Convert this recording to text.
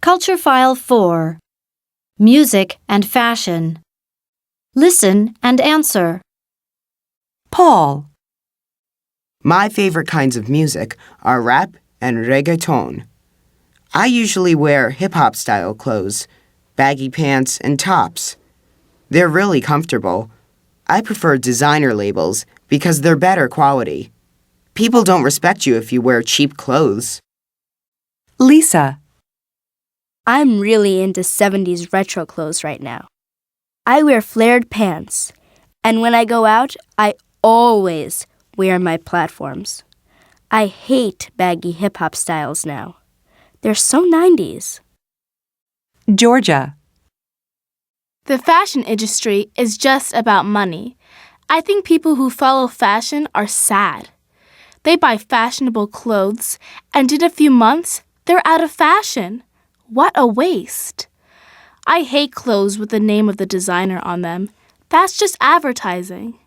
Culture File 4. Music and Fashion. Listen and answer. Paul. My favorite kinds of music are rap and reggaeton. I usually wear hip-hop style clothes, baggy pants and tops. They're really comfortable. I prefer designer labels because they're better quality. People don't respect you if you wear cheap clothes. Lisa. I'm really into 70s retro clothes right now. I wear flared pants, and when I go out, I always wear my platforms. I hate baggy hip-hop styles now. They're so 90s. Georgia. The fashion industry is just about money. I think people who follow fashion are sad. They buy fashionable clothes, and in a few months, they're out of fashion. What a waste. I hate clothes with the name of the designer on them. That's just advertising.